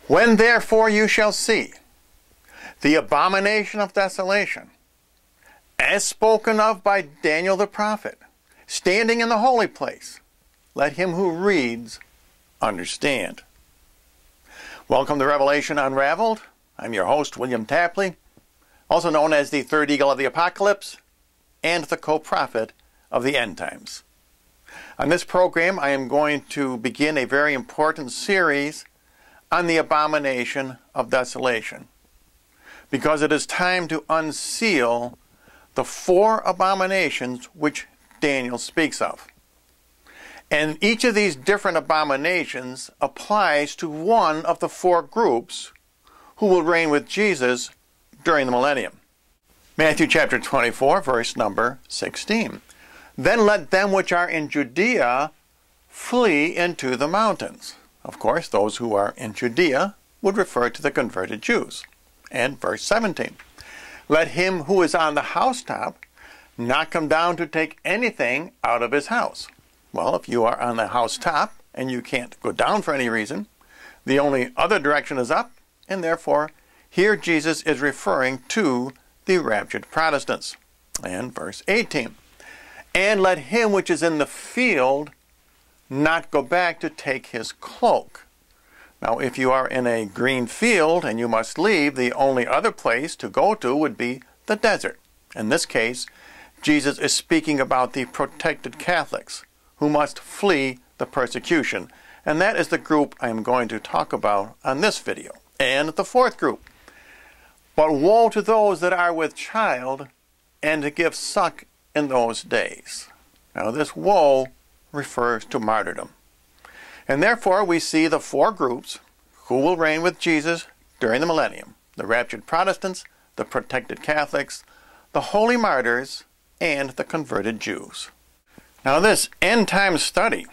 When therefore you shall see the abomination of desolation, as spoken of by Daniel the prophet, standing in the holy place, let him who reads understand. Welcome to Revelation Unraveled. I'm your host, William Tapley, also known as the third eagle of the apocalypse and the co-prophet of the end times. On this program, I am going to begin a very important series on the abomination of desolation, because it is time to unseal the four abominations which Daniel speaks of. And each of these different abominations applies to one of the four groups who will reign with Jesus during the millennium. Matthew chapter 24, verse number 16. Then let them which are in Judea flee into the mountains. Of course, those who are in Judea would refer to the converted Jews. And verse 17. Let him who is on the housetop not come down to take anything out of his house. Well, if you are on the housetop and you can't go down for any reason, the only other direction is up, and therefore here Jesus is referring to the raptured Protestants. And verse 18. And let him which is in the field not go back to take his cloak. Now, if you are in a green field and you must leave, the only other place to go to would be the desert. In this case, Jesus is speaking about the protected Catholics who must flee the persecution. And that is the group I am going to talk about on this video. And the fourth group. But woe to those that are with child and to give suck in those days. Now, this woe refers to martyrdom. And therefore we see the four groups who will reign with Jesus during the millennium: the raptured Protestants, the protected Catholics, the holy martyrs, and the converted Jews. Now, this end-time study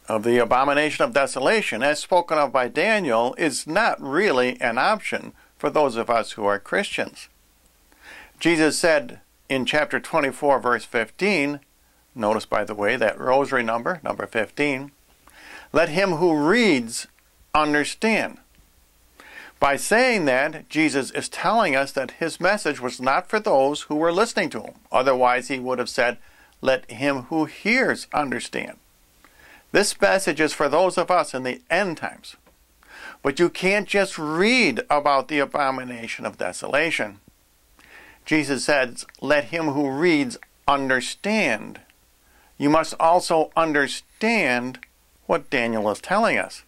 of the abomination of desolation, as spoken of by Daniel, is not really an option for those of us who are Christians. Jesus said in chapter 24, verse 15, notice, by the way, that rosary number 15, let him who reads understand. By saying that, Jesus is telling us that his message was not for those who were listening to him. Otherwise, he would have said, let him who hears understand. This message is for those of us in the end times. But you can't just read about the abomination of desolation. Jesus says, let him who reads understand. You must also understand what Daniel is telling us.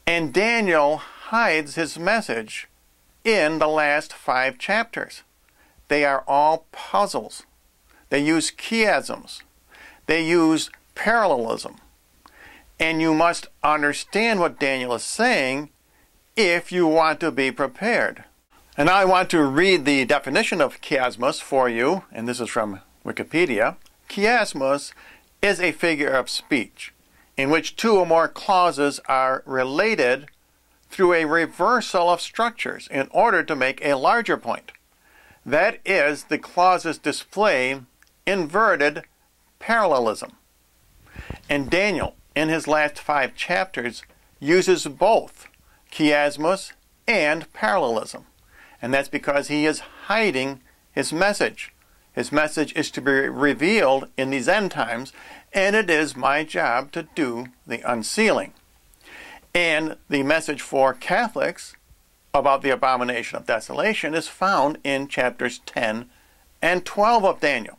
And Daniel hides his message in the last 5 chapters. They are all puzzles. They use chiasms. They use parallelism. And you must understand what Daniel is saying if you want to be prepared. And now I want to read the definition of chiasmus for you, and this is from Wikipedia. Chiasmus is a figure of speech in which 2 or more clauses are related through a reversal of structures in order to make a larger point. That is, the clauses display inverted parallelism. And Daniel, in his last 5 chapters, uses both chiasmus and parallelism. And that's because he is hiding his message. His message is to be revealed in these end times, and it is my job to do the unsealing. And the message for Catholics about the abomination of desolation is found in chapters 10 and 12 of Daniel.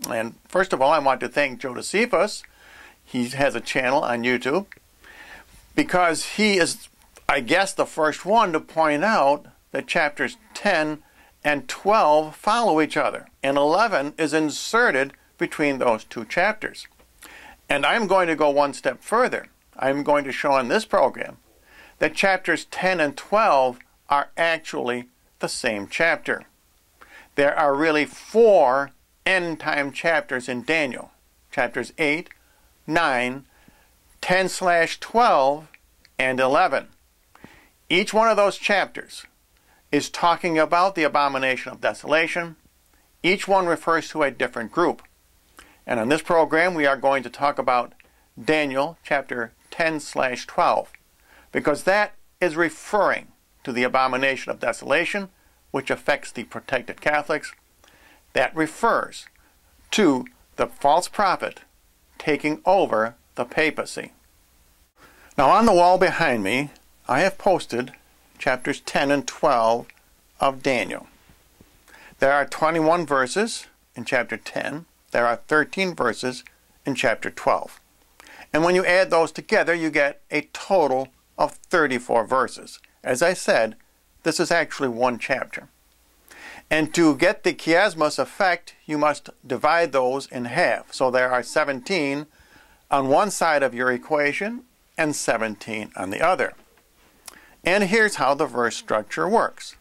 And first of all, I want to thank Josephus. He has a channel on YouTube, because he is, I guess, the first one to point out that chapters 10 and 12 follow each other, and 11 is inserted between those 2 chapters. And I'm going to go one step further. I'm going to show on this program that chapters 10 and 12 are actually the same chapter. There are really 4 end-time chapters in Daniel. Chapters 8, 9, 10/12, and 11. Each one of those chapters is talking about the abomination of desolation. Each one refers to a different group. And on this program, we are going to talk about Daniel chapter 10/12, because that is referring to the abomination of desolation, which affects the protected Catholics. That refers to the false prophet taking over the papacy. Now on the wall behind me, I have posted chapters 10 and 12 of Daniel. There are 21 verses in chapter 10. There are 13 verses in chapter 12. And when you add those together, you get a total of 34 verses. As I said, this is actually one chapter. And to get the chiasmus effect, you must divide those in half. So there are 17 on one side of your equation and 17 on the other. And here's how the verse structure works.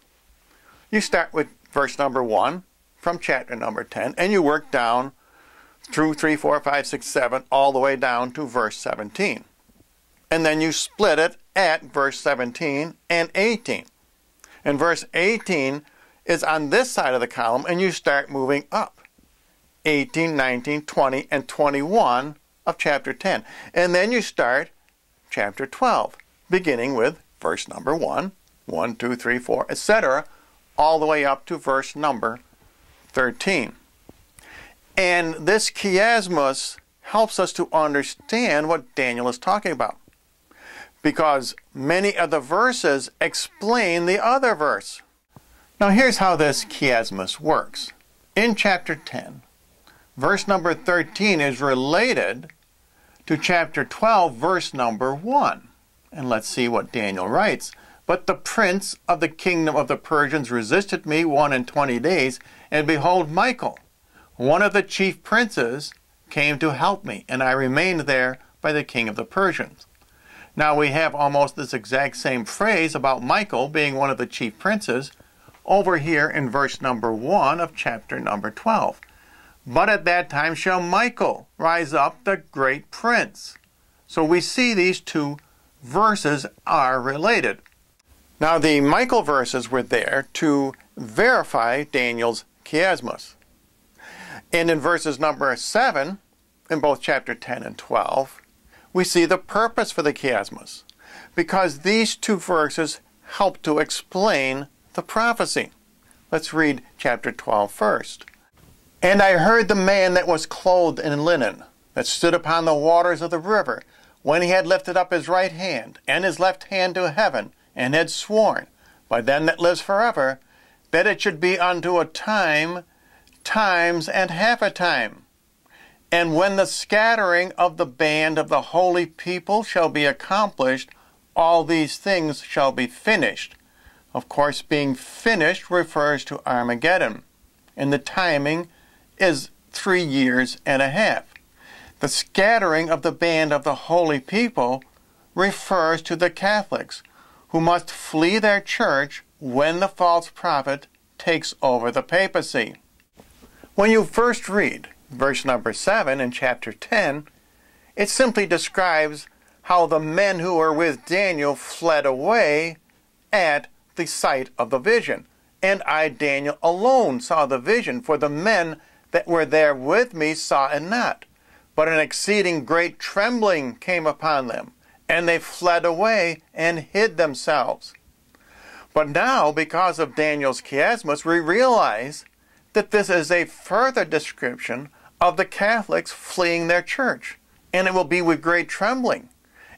You start with verse number 1 from chapter number 10, and you work down through 3, 4, 5, 6, 7, all the way down to verse 17. And then you split it at verse 17 and 18. And verse 18 is on this side of the column, and you start moving up. 18, 19, 20, and 21 of chapter 10. And then you start chapter 12, beginning with verse number 1, 1, 2, 3, 4, etc., all the way up to verse number 13. And this chiasmus helps us to understand what Daniel is talking about, because many of the verses explain the other verse. Now here's how this chiasmus works. In chapter 10, verse number 13 is related to chapter 12, verse number 1. And let's see what Daniel writes. But the prince of the kingdom of the Persians resisted me 21 days, and behold, Michael, one of the chief princes, came to help me, and I remained there by the king of the Persians. Now we have almost this exact same phrase about Michael being one of the chief princes over here in verse number 1 of chapter number 12. But at that time shall Michael rise up, the great prince. So we see these two verses are related. Now the Michael verses were there to verify Daniel's chiasmus. And in verses number 7, in both chapter 10 and 12, we see the purpose for the chiasmus, because these two verses help to explain the prophecy. Let's read chapter 12 first. And I heard the man that was clothed in linen, that stood upon the waters of the river, when he had lifted up his right hand and his left hand to heaven, and had sworn by them that lives forever, that it should be unto a time, times, and half a time. And when the scattering of the band of the holy people shall be accomplished, all these things shall be finished. Of course, being finished refers to Armageddon, and the timing is 3 years and a half. The scattering of the band of the holy people refers to the Catholics, who must flee their church when the false prophet takes over the papacy. When you first read verse number 7 in chapter 10, it simply describes how the men who were with Daniel fled away at the sight of the vision. And I, Daniel, alone saw the vision, for the men that were there with me saw it not. But an exceeding great trembling came upon them, and they fled away and hid themselves. But now, because of Daniel's chiasmus, we realize that this is a further description of the Catholics fleeing their church. And it will be with great trembling,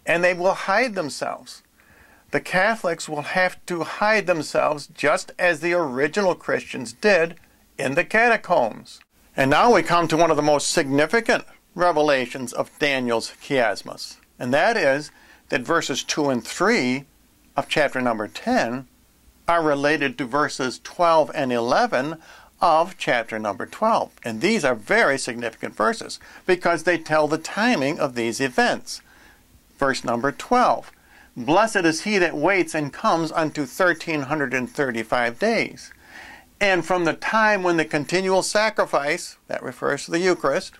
and they will hide themselves. The Catholics will have to hide themselves just as the original Christians did in the catacombs. And now we come to one of the most significant revelations of Daniel's chiasmus. And that is that verses 2 and 3 of chapter number 10 are related to verses 12 and 11 of chapter number 12. And these are very significant verses because they tell the timing of these events. Verse number 12, blessed is he that waits and comes unto 1335 days. And from the time when the continual sacrifice, that refers to the Eucharist,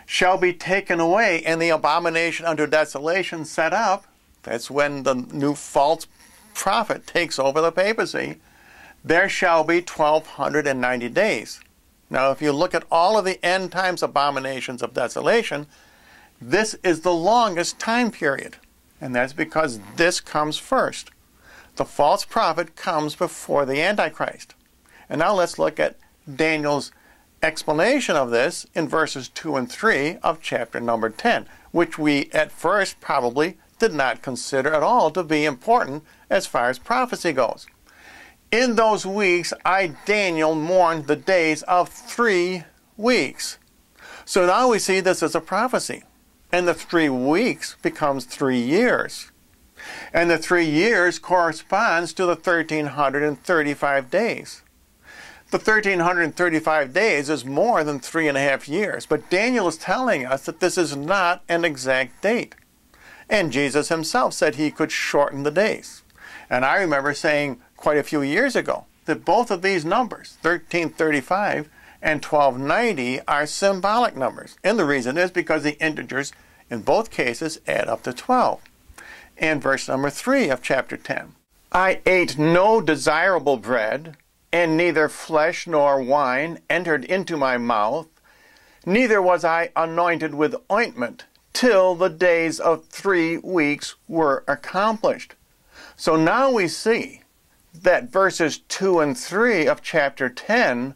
shall be taken away and the abomination unto desolation set up, that's when the new false prophet takes over the papacy, there shall be 1290 days. Now if you look at all of the end times abominations of desolation, this is the longest time period. And that's because this comes first. the false prophet comes before the Antichrist. And now let's look at Daniel's explanation of this in verses 2 and 3 of chapter number 10, which we at first probably did not consider at all to be important as far as prophecy goes. In those weeks, I, Daniel, mourned the days of 3 weeks. So now we see this as a prophecy. And the 3 weeks becomes 3 years. And the 3 years corresponds to the 1,335 days. The 1,335 days is more than 3.5 years. But Daniel is telling us that this is not an exact date. And Jesus himself said he could shorten the days. And I remember saying quite a few years ago that both of these numbers, 1335 and 1290, are symbolic numbers. And the reason is because the integers in both cases add up to 12. And verse number 3 of chapter 10. I ate no desirable bread, and neither flesh nor wine entered into my mouth, neither was I anointed with ointment, till the days of 3 weeks were accomplished. So now we see that verses 2 and 3 of chapter 10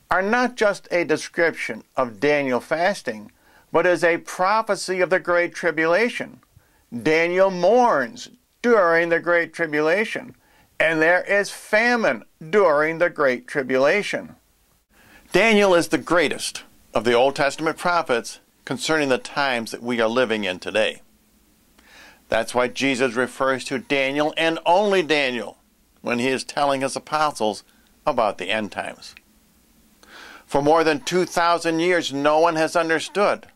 are not just a description of Daniel fasting, but is a prophecy of the Great Tribulation. Daniel mourns during the Great Tribulation, and there is famine during the Great Tribulation. Daniel is the greatest of the Old Testament prophets concerning the times that we are living in today. That's why Jesus refers to Daniel and only Daniel when he is telling his apostles about the end times. For more than 2,000 years, no one has understood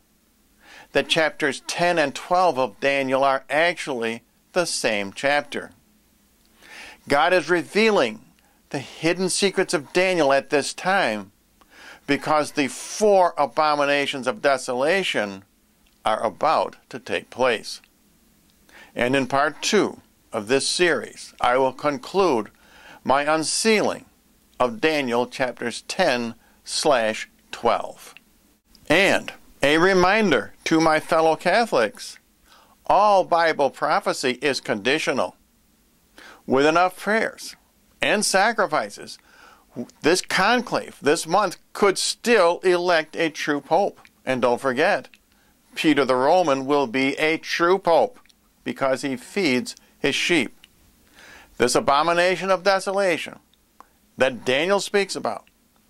that chapters 10 and 12 of Daniel are actually the same chapter. God is revealing the hidden secrets of Daniel at this time because the 4 abominations of desolation are about to take place. And in part 2 of this series, I will conclude my unsealing of Daniel chapters 10/12. And a reminder to my fellow Catholics, all Bible prophecy is conditional. With enough prayers and sacrifices, this conclave, this month, could still elect a true pope. And don't forget, Peter the Roman will be a true pope because he feeds his sheep. This abomination of desolation that Daniel speaks about,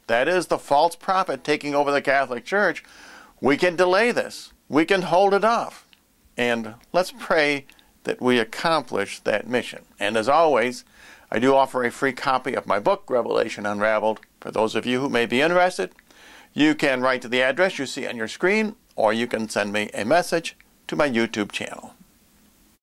that is the false prophet taking over the Catholic Church, we can delay this. We can hold it off. And let's pray that we accomplish that mission. And as always, I do offer a free copy of my book, Revelation Unraveled. For those of you who may be interested, you can write to the address you see on your screen, or you can send me a message to my YouTube channel.